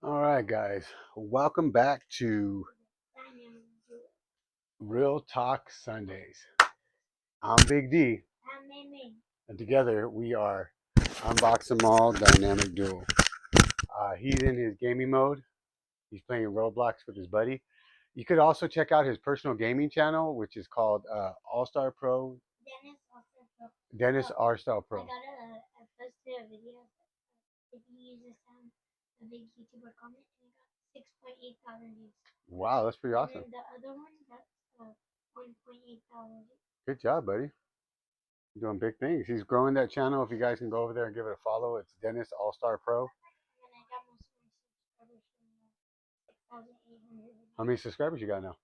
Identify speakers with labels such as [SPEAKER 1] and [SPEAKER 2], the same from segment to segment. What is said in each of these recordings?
[SPEAKER 1] All right, guys, welcome back to Real Talk Sundays. I'm Big D, and together we are Unbox them all dynamic duo. He's in his gaming mode. He's playing Roblox with his buddy. You could also check out his personal gaming channel, which is called All Star Pro. Dennis R Star Pro. Wow, that's pretty awesome. Good job, buddy. You're doing big things. He's growing that channel. If you guys can go over there and give it a follow, it's Dennis All Star Pro. How many subscribers you got now?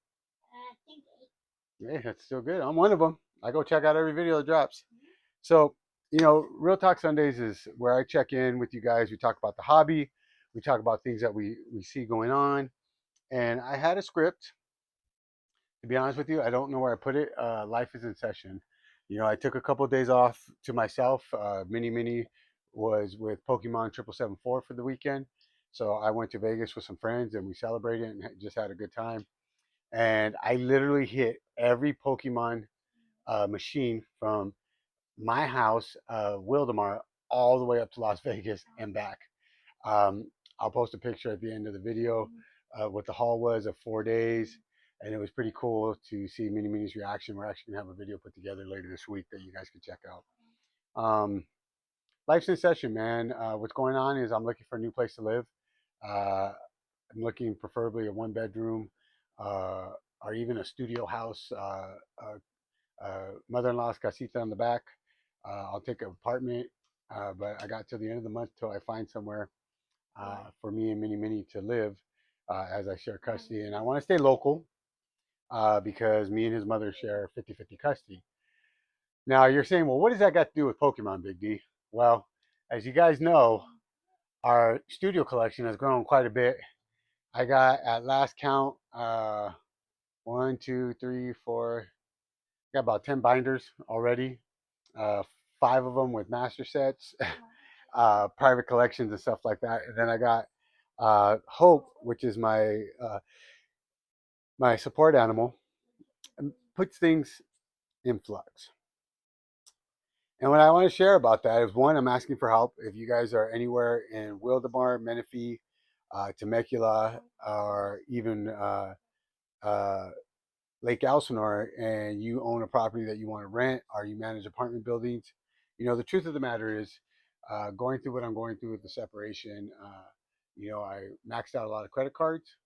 [SPEAKER 1] Yeah, that's still good. I'm one of them. I go check out every video that drops. So, Real Talk Sundays is where I check in with you guys. We talk about the hobby. We talk about things that we see going on. And I had a script. To be honest with you, I don't know where I put it. Life is in session. I took a couple of days off to myself. Mini Mini was with Pokemon 777 for the weekend. So I went to Vegas with some friends and we celebrated and just had a good time. And I literally hit every Pokemon machine from my house, Wildemar, all the way up to Las Vegas and back. I'll post a picture at the end of the video what the haul was of 4 days. And it was pretty cool to see Mini Mini's reaction. We're actually going to have a video put together later this week that you guys can check out. Life's in session, man. What's going on is I'm looking for a new place to live. I'm looking preferably a one bedroom or even a studio house. Mother-in-law's casita on the back. I'll take an apartment, but I got till the end of the month till I find somewhere for me and Mini Mini to live as I share custody. And I want to stay local because me and his mother share 50-50 custody. Now you're saying, well, what does that got to do with Pokemon, Big D? Well, as you guys know, our studio collection has grown quite a bit. I got at last count one, two, three, four. Got about 10 binders already. Uh, 5 of them with master sets, private collections and stuff like that. And then I got Hope, which is my support animal, and puts things in flux. And what I want to share about that is one, I'm asking for help. If you guys are anywhere in Wildemar, Menifee, Temecula, or even uh, Lake Elsinore, and you own a property that you want to rent or you manage apartment buildings, the truth of the matter is, going through what I'm going through with the separation, I maxed out a lot of credit cards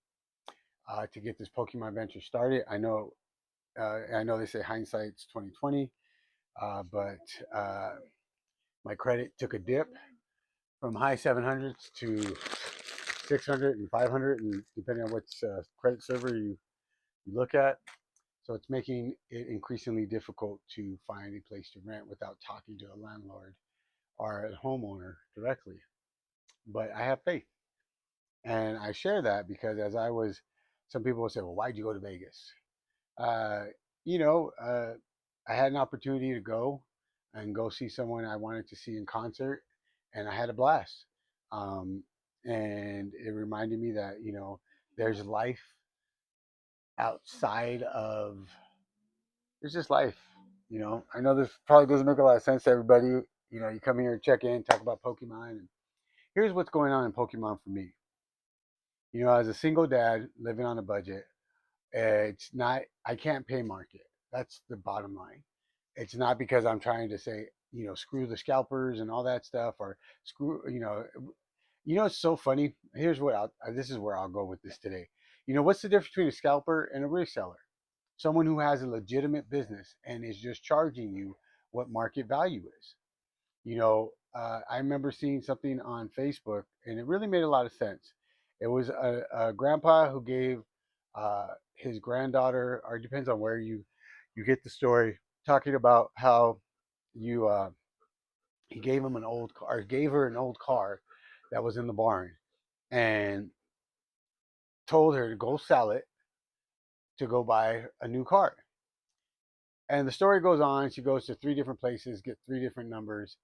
[SPEAKER 1] to get this Pokemon venture started. I know they say hindsight's 2020, but my credit took a dip from high 700s to 600 and 500, and depending on which credit server you look at. So it's making it increasingly difficult to find a place to rent without talking to a landlord or a homeowner directly. But I have faith. And I share that because some people will say, well, why'd you go to Vegas? Uh, you know, uh, I had an opportunity to go and go see someone I wanted to see in concert, and I had a blast. Um, and it reminded me that, there's life outside of it's just life. I know this probably doesn't make a lot of sense to everybody. You come here and check in, talk about Pokemon, and here's what's going on in Pokemon for me. As a single dad living on a budget, it's not. I can't pay market. That's the bottom line. It's not because I'm trying to say, screw the scalpers and all that stuff, or screw, it's so funny. This is where I'll go with this today. What's the difference between a scalper and a reseller? Someone who has a legitimate business and is just charging you what market value is. I remember seeing something on Facebook, and it really made a lot of sense. It was a grandpa who gave his granddaughter, or it depends on where you get the story, talking about how you he gave him an old car, gave her an old car that was in the barn, and told her to go sell it to go buy a new car. And the story goes on. She goes to 3 different places, get 3 different numbers,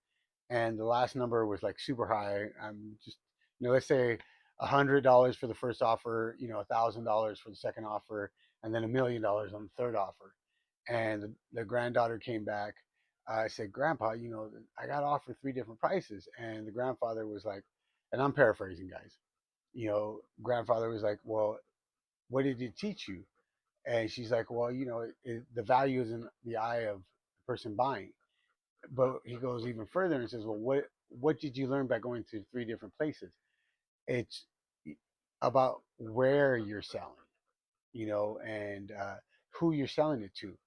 [SPEAKER 1] and the last number was like super high. I'm just, let's say $100 for the first offer, $1,000 for the second offer, and then $1,000,000 on the third offer. And the granddaughter came back. I said, Grandpa, I got offered three different prices. And the grandfather was like, and I'm paraphrasing, guys. Grandfather was like, well, what did it teach you? And she's like, well, the value is in the eye of the person buying. But he goes even further and says, well, what did you learn by going to three different places? It's about where you're selling, and who you're selling it to.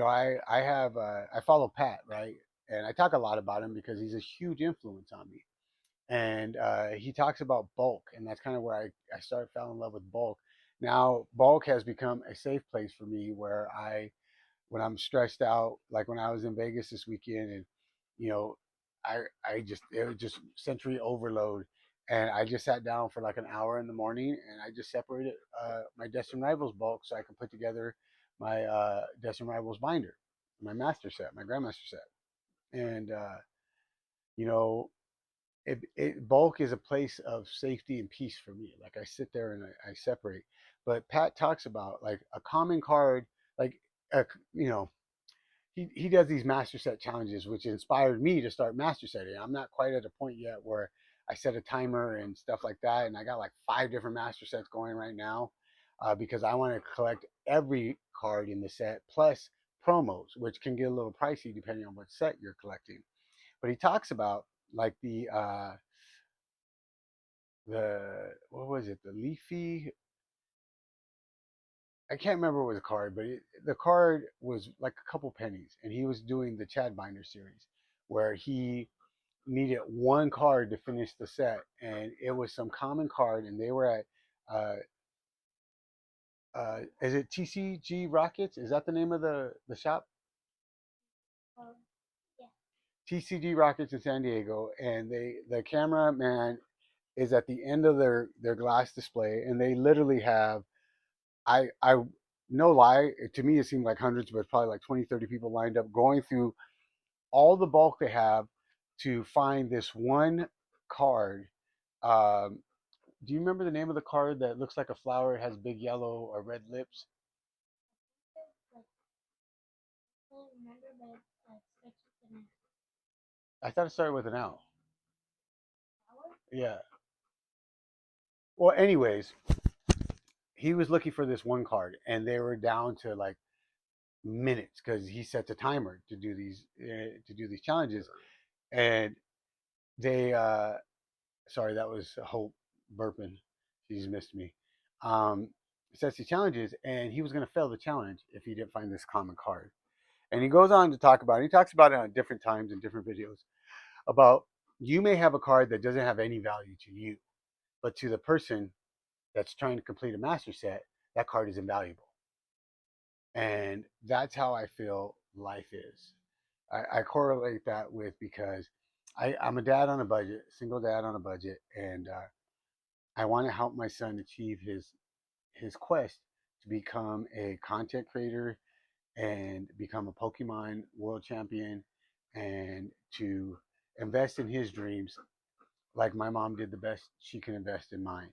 [SPEAKER 1] I follow Pat, right, and I talk a lot about him because he's a huge influence on me. And he talks about bulk, and that's kind of where I started fell in love with bulk. Now bulk has become a safe place for me where when I'm stressed out, like when I was in Vegas this weekend, and you know, it was just sensory overload, and I just sat down for like an hour in the morning, and I just separated my Destin Rivals bulk so I could put together my Destin Rivals binder, my master set, my grandmaster set, and you know, bulk is a place of safety and peace for me. Like I sit there and I separate. But Pat talks about like a common card, like a, you know, he does these master set challenges, which inspired me to start master setting. I'm not quite at a point yet where I set a timer and stuff like that, and I got like 5 different master sets going right now because I want to collect every card in the set plus promos, which can get a little pricey depending on what set you're collecting. But he talks about like the what was it, the leafy, I can't remember what was the card, but the card was like a couple pennies, and he was doing the Chad Binder series, where he needed one card to finish the set, and it was some common card, and they were at, is it TCG Rockets? Is that the name of the shop? Um, yeah. TCG Rockets in San Diego, and the cameraman is at the end of their glass display, and they literally have, I no lie, to me it seemed like hundreds, but it's probably like 20, 30 people lined up going through all the bulk they have to find this one card. Um, do you remember the name of the card that looks like a flower? It has big yellow or red lips. I thought it started with an L. Yeah. Well, anyways, he was looking for this one card, and they were down to like minutes because he sets a timer to do these challenges, and they sorry, that was Hope burping. She just missed me. Um, sets the challenges, and he was going to fail the challenge if he didn't find this common card. And he goes on to talk about it. He talks about it on different times in different videos about you may have a card that doesn't have any value to you, but to the person that's trying to complete a master set, that card is invaluable. And that's how I feel life is. I correlate that with because I'm a dad on a budget, single dad on a budget, and I want to help my son achieve his quest to become a content creator and become a Pokemon world champion and to invest in his dreams like my mom did the best she can invest in mine.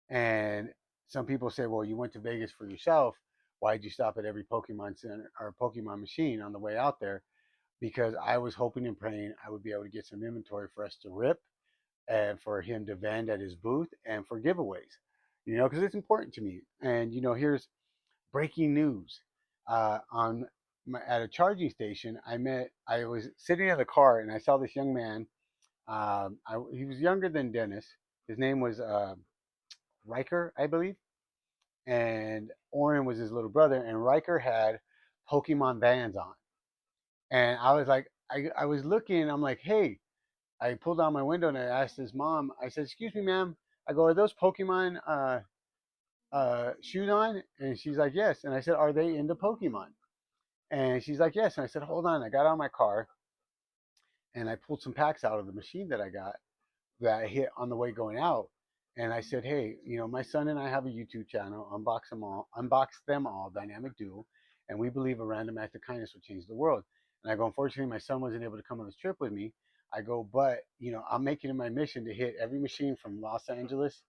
[SPEAKER 1] And some people say, well, you went to Vegas for yourself. Why did you stop at every Pokemon center or Pokemon machine on the way out there? Because I was hoping and praying I would be able to get some inventory for us to rip and for him to vend at his booth and for giveaways, because it's important to me. And, here's breaking news. At a charging station, I was sitting in the car and I saw this young man. He was younger than Dennis. His name was Riker, I believe. And Oren was his little brother. And Riker had Pokemon Vans on. And I was like, I was looking, I'm like, hey, I pulled down my window and I asked his mom, I said, excuse me, ma'am. I go, are those Pokemon shoes on? And she's like, yes. And I said, are they into Pokemon? And she's like, yes. And I said, hold on. I got out of my car and I pulled some packs out of the machine that I got that I hit on the way going out. And I said, hey, my son and I have a YouTube channel, Unbox Them All, Dynamic Duo, and we believe a random act of kindness will change the world. And I go, unfortunately, my son wasn't able to come on this trip with me, I go, but I'm making it my mission to hit every machine from Los Angeles,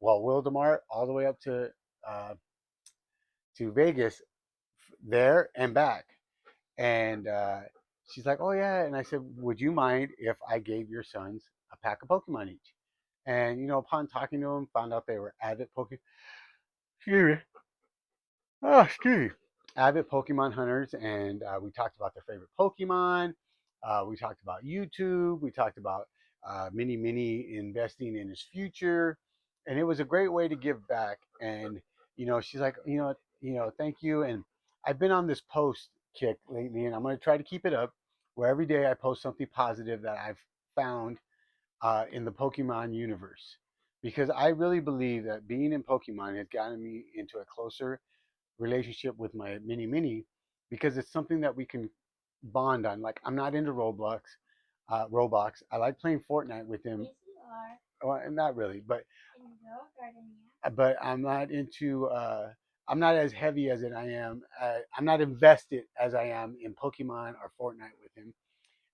[SPEAKER 1] well, Wildemar, all the way up uh, to Vegas, there and back. And she's like, "Oh yeah," and I said, "Would you mind if I gave your sons a pack of Pokemon each?" And upon talking to them, found out they were avid Pokemon. Excuse me. Oh, excuse me. Avid Pokemon hunters, and we talked about their favorite Pokemon. We talked about YouTube. We talked about Mini Mini investing in his future, and it was a great way to give back. And she's like, thank you. And I've been on this post kick lately, and I'm going to try to keep it up, where every day I post something positive that I've found in the Pokemon universe, because I really believe that being in Pokemon has gotten me into a closer relationship with my mini mini, because it's something that we can bond on. Like, I'm not into Roblox. I like playing Fortnite with him. Yes, you are. Well, not really, but I'm not into. I'm not as heavy as I am. I'm not invested as I am in Pokemon or Fortnite with him,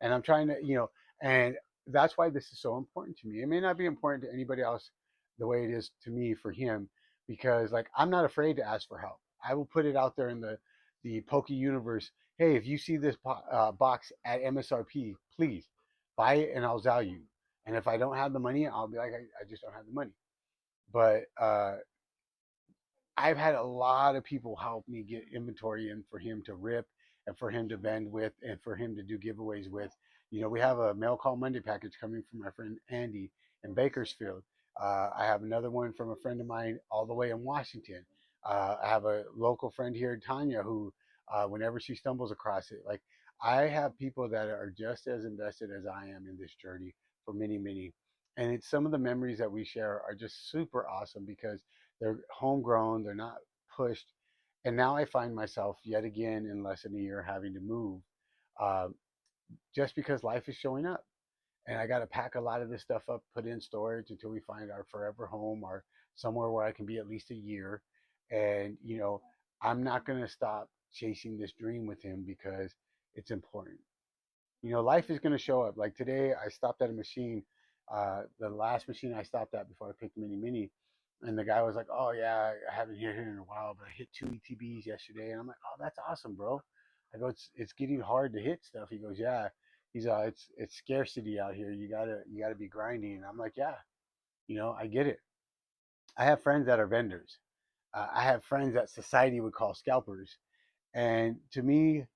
[SPEAKER 1] and I'm trying to, and that's why this is so important to me. It may not be important to anybody else the way it is to me for him, because like, I'm not afraid to ask for help. I will put it out there in the Poke universe. Hey, if you see this box at MSRP, please buy it and I'll sell you. And if I don't have the money, I'll be like, I just don't have the money. But I've had a lot of people help me get inventory in for him to rip and for him to vend with and for him to do giveaways with. We have a Mail Call Monday package coming from my friend Andy in Bakersfield. I have another one from a friend of mine all the way in Washington. I have a local friend here, Tanya, who, whenever she stumbles across it, like, I have people that are just as invested as I am in this journey for Mini Mini. And it's some of the memories that we share are just super awesome because they're homegrown, they're not pushed. And now I find myself yet again in less than a year having to move, uh, just because life is showing up. And I got to pack a lot of this stuff up, put in storage until we find our forever home or somewhere where I can be at least a year. And, I'm not going to stop chasing this dream with him because it's important. Life is going to show up. Like today, I stopped at a machine, the last machine I stopped at before I picked Mini Mini, and the guy was like, "Oh yeah, I haven't hit here in a while, but I hit 2 ETBs yesterday." And I'm like, "Oh, that's awesome, bro." I go, "It's getting hard to hit stuff." He goes, "Yeah." He's it's scarcity out here. You gotta be grinding. And I'm like, "Yeah, I get it." I have friends that are vendors. I have friends that society would call scalpers, and to me,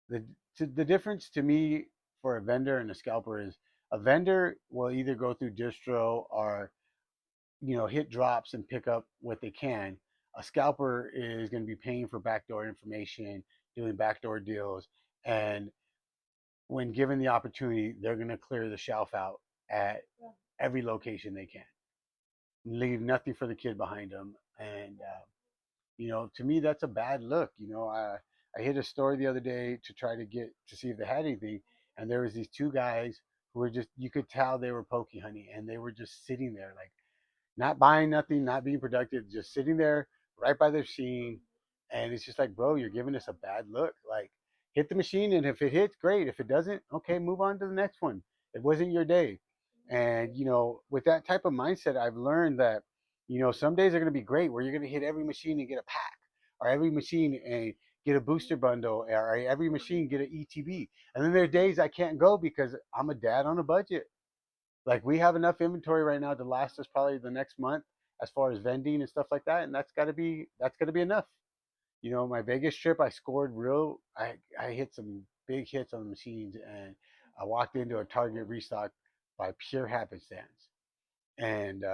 [SPEAKER 1] the the difference to me for a vendor and a scalper is a vendor will either go through distro or hit drops and pick up what they can. A scalper is going to be paying for backdoor information, doing backdoor deals, and when given the opportunity, they're going to clear the shelf out at every location they can, leave nothing for the kid behind them. And to me, that's a bad look. I hit a store the other day to try to get to see if they had anything, and there was these two guys who were just, you could tell they were pokey honey, and they were just sitting there like, not buying nothing, not being productive, just sitting there right by the machine. And it's just like, bro, you're giving us a bad look. Like, hit the machine, and if it hits, great. If it doesn't, okay, move on to the next one. It wasn't your day. And, with that type of mindset, I've learned that, some days are going to be great where you're going to hit every machine and get a pack, or every machine and get a booster bundle, or every machine get an ETB. And then there are days I can't go because I'm a dad on a budget. Like, we have enough inventory right now to last us probably the next month as far as vending and stuff like that, and that's gotta be enough. My Vegas trip, I scored real. I hit some big hits on the machines, and I walked into a Target restock by pure happenstance, and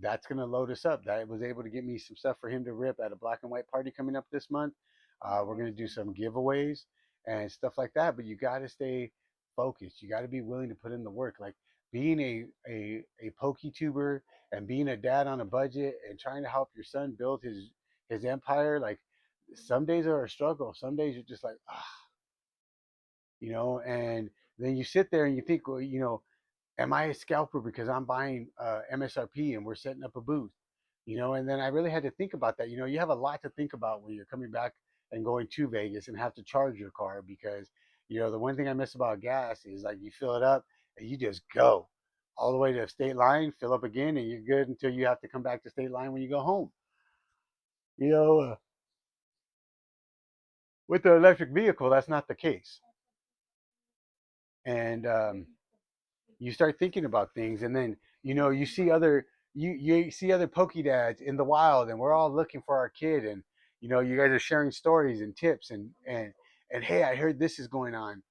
[SPEAKER 1] that's gonna load us up. That was able to get me some stuff for him to rip at a black and white party coming up this month. We're gonna do some giveaways and stuff like that. But you got to stay focused. You got to be willing to put in the work. Like, being a PokeTuber and being a dad on a budget and trying to help your son build his empire. Like, some days are a struggle. Some days you're just like, ah, and then you sit there and you think, well, am I a scalper because I'm buying MSRP and we're setting up a booth? And then I really had to think about that. You have a lot to think about when you're coming back and going to Vegas and have to charge your car because The one thing I miss about gas is like you fill it up and you just go all the way to state line, fill up again, and you're good until you have to come back to state line when you go home. You know, uh, with the electric vehicle, that's not the case. And you start thinking about things, and then you see you see other Poke dads in the wild, and we're all looking for our kid, and you guys are sharing stories and tips, and hey, I heard this is going on,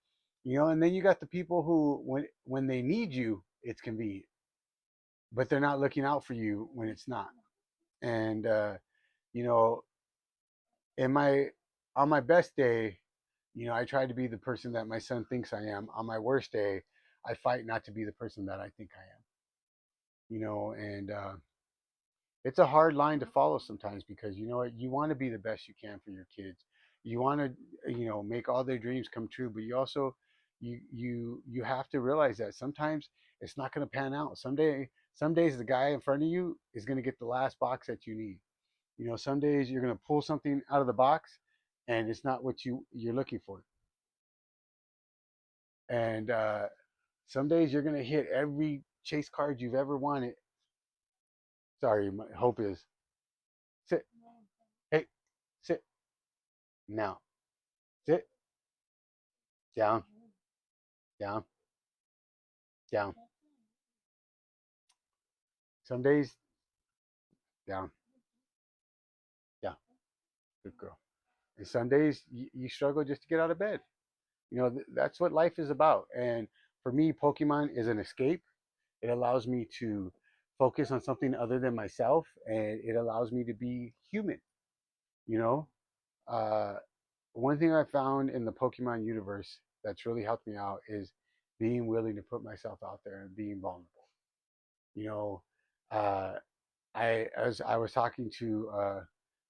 [SPEAKER 1] and then you got the people who when they need you, it's convenient, but they're not looking out for you when it's not. And you know, in my on my best day, I try to be the person that my son thinks I am. On my worst day, I fight not to be the person that I think I am. And it's a hard line to follow sometimes because you know what, you want to be the best you can for your kids. You want to make all their dreams come true, but you also you have to realize that sometimes it's not going to pan out. Some days the guy in front of you is going to get the last box that you need. Some days you're going to pull something out of the box and it's not what you're looking for. And some days you're going to hit every chase card you've ever wanted. Sorry, my hope is sit. Hey, sit. Now. Sit. Down. Down. Down. Some days down. Down. Good girl. And some days you struggle just to get out of bed. That's what life is about. And for me, Pokemon is an escape. It allows me to focus on something other than myself, and it allows me to be human. You know, uh, one thing I found in the Pokemon universe that's really helped me out is being willing to put myself out there and being vulnerable. You know, uh, as I was talking to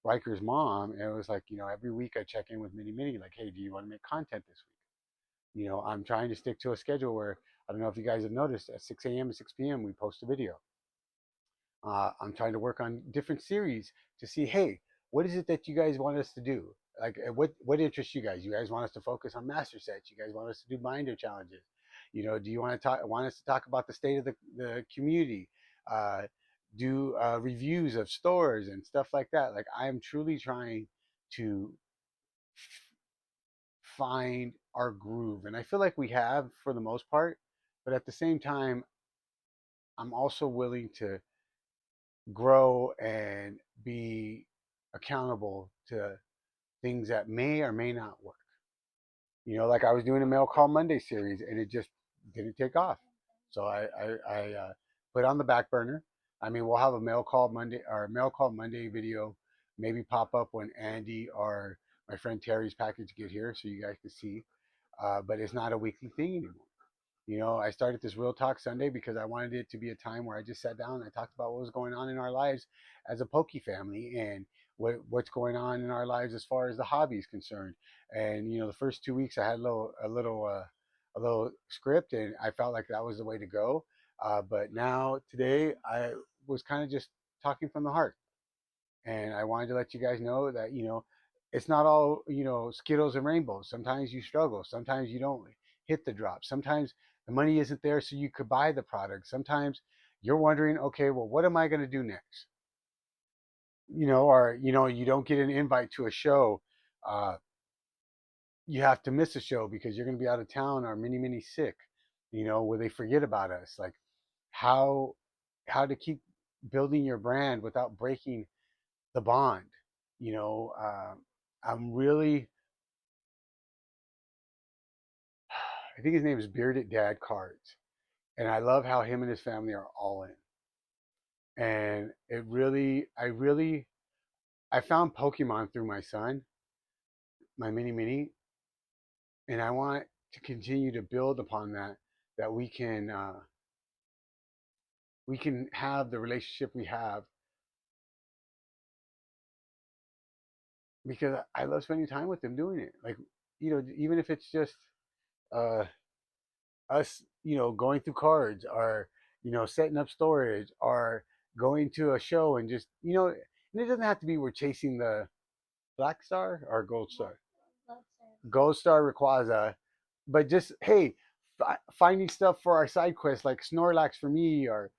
[SPEAKER 1] Riker's mom, and it was like, every week I check in with MiniMini, like, hey, do you want to make content this week? I'm trying to stick to a schedule where I don't know if you guys have noticed at 6 a.m. and 6 p.m. we post a video. I'm trying to work on different series to see, hey, what is it that you guys want us to do? Like, what interests you guys? You guys want us to focus on master sets? You guys want us to do binder challenges? Do you want us to talk about the state of the community? Uh, do reviews of stores and stuff like that. Like, I am truly trying to find our groove, and I feel like we have for the most part. But at the same time, I'm also willing to grow and be accountable to things that may or may not work. Like I was doing a Mail Call Monday series and it just didn't take off. So I put it on the back burner. I mean, we'll have a Mail Call Monday video maybe pop up when Andy or my friend Terry's package get here so you guys can see. But it's not a weekly thing anymore. I started this Real Talk Sunday because I wanted it to be a time where I just sat down and I talked about what was going on in our lives as a Pokey family and what's going on in our lives as far as the hobby is concerned. And the first 2 weeks I had a little script, and I felt like that was the way to go. But now today I was kind of just talking from the heart, and I wanted to let you guys know that it's not all Skittles and rainbows. Sometimes you struggle. Sometimes you don't hit the drop. Sometimes the money isn't there so you could buy the product. Sometimes you're wondering, okay, well, what am I going to do next? Or you don't get an invite to a show. Uh, you have to miss a show because you're going to be out of town or mini sick. Where they forget about us. Like how to keep building your brand without breaking the bond. You know, uh, I'm really, I think his name is Bearded Dad Cards, and I love how him and his family are all in. And I found Pokemon through my son, my mini mini, and I want to continue to build upon that. That we can have the relationship we have because I love spending time with them doing it. Like, even if it's just uh, us, going through cards or, setting up storage or going to a show and just, and it doesn't have to be we're chasing the Black Star or Gold Star. Gold Star Rayquaza. but just hey, finding stuff for our side quests like Snorlax for me, or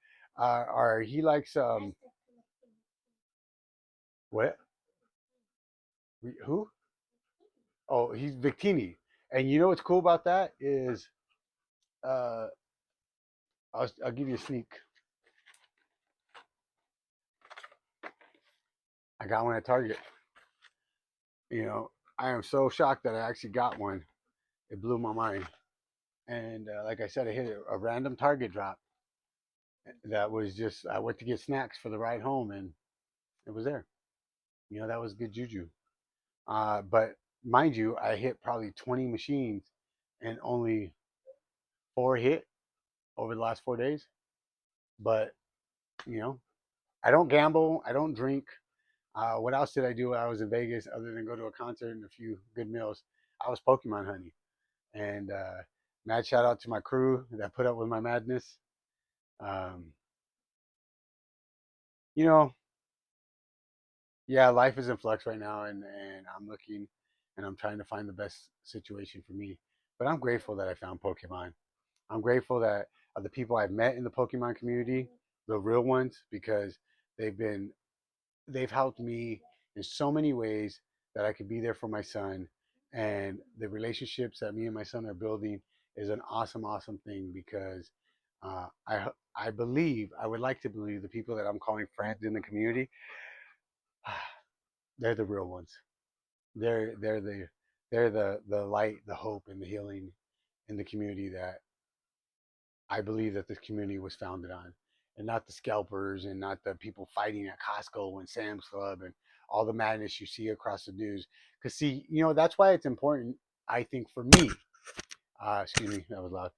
[SPEAKER 1] he likes what? Who? Oh, he's Victini. And you know what's cool about that is uh, I'll give you a sneak. I got one at Target. You know, I am so shocked that I actually got one. It blew my mind. And like I said, I hit a random Target drop that was just, I went to get snacks for the ride home and it was there. You know, that was good juju. But mind you, I hit probably 20 machines and only four hit over the last 4 days. But, you know, I don't gamble, I don't drink. What else did I do when I was in Vegas other than go to a concert and a few good meals? I was Pokemon hunting. And mad shout out to my crew that put up with my madness. Um, you know, yeah, life is in flux right now, and I'm looking and I'm trying to find the best situation for me. But I'm grateful that I found Pokemon. I'm grateful that the people I've met in the Pokemon community, the real ones, because they've been they've helped me in so many ways that I could be there for my son. And the relationships that me and my son are building is an awesome, awesome thing because I believe I would like to believe the people that I'm calling friends in the community, they're the real ones. They're they're the they're the light, the hope, and the healing in the community that I believe that this community was founded on, and not the scalpers and not the people fighting at Costco and Sam's Club and all the madness you see across the news. Because see, you know that's why it's important. I think for me, excuse me, that was loud.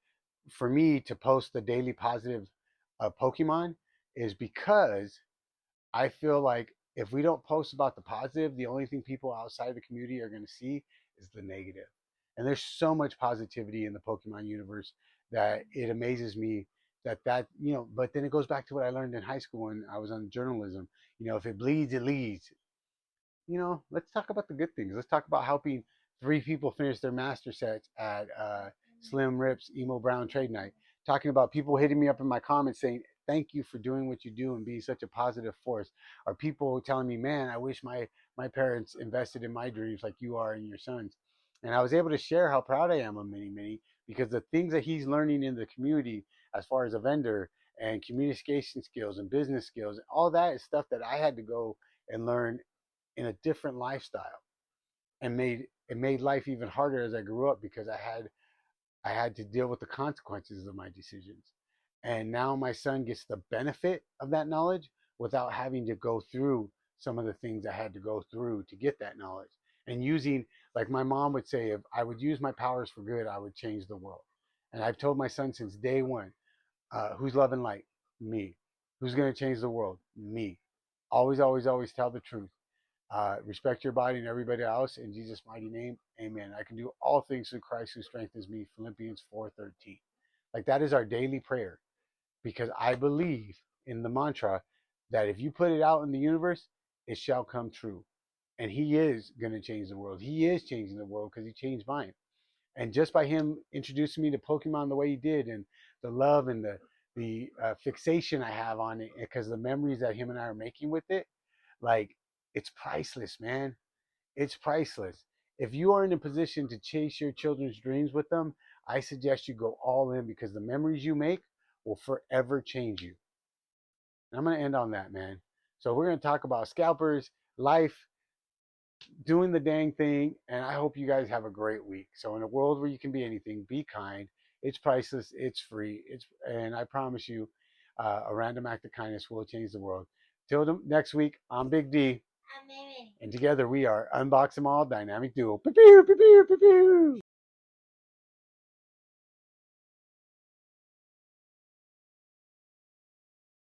[SPEAKER 1] For me to post the daily positive Pokemon is because I feel like if we don't post about the positive, the only thing people outside the community are going to see is the negative. And there's so much positivity in the Pokemon universe that it amazes me that you know. But then it goes back to what I learned in high school when I was on journalism. You know, if it bleeds, it leads. You know, let's talk about the good things. Let's talk about helping three people finish their master sets at Slim Rips Emo Brown Trade Night. Talking about people hitting me up in my comments saying, thank you for doing what you do and being such a positive force. Or people telling me, man, I wish my parents invested in my dreams like you are in your sons. And I was able to share how proud I am of Mini Mini because the things that he's learning in the community as far as a vendor and communication skills and business skills, all that is stuff that I had to go and learn in a different lifestyle and made life even harder as I grew up because I had to deal with the consequences of my decisions. And now my son gets the benefit of that knowledge without having to go through some of the things I had to go through to get that knowledge. And using, like my mom would say, if I would use my powers for good, I would change the world. And I've told my son since day one, who's loving light? Me. Who's going to change the world? Me. Always, always, always tell the truth. Respect your body and everybody else in Jesus' mighty name. Amen. I can do all things through Christ who strengthens me. Philippians 4:13. Like that is our daily prayer because I believe in the mantra that if you put it out in the universe, it shall come true. And he is going to change the world. He is changing the world because he changed mine. And just by him introducing me to Pokemon the way he did, and the love and the fixation I have on it, because the memories that him and I are making with it, like it's priceless, man. It's priceless. If you are in a position to chase your children's dreams with them, I suggest you go all in because the memories you make will forever change you. And I'm going to end on that, man. So we're going to talk about scalpers, life, doing the dang thing, and I hope you guys have a great week. So in a world where you can be anything, be kind. It's priceless. It's free. And I promise you, a random act of kindness will change the world. Till next week, I'm Big D. I'm Mimi. And together we are Unbox Them All Dynamic Duo. Pew, pew, pew, pew, pew.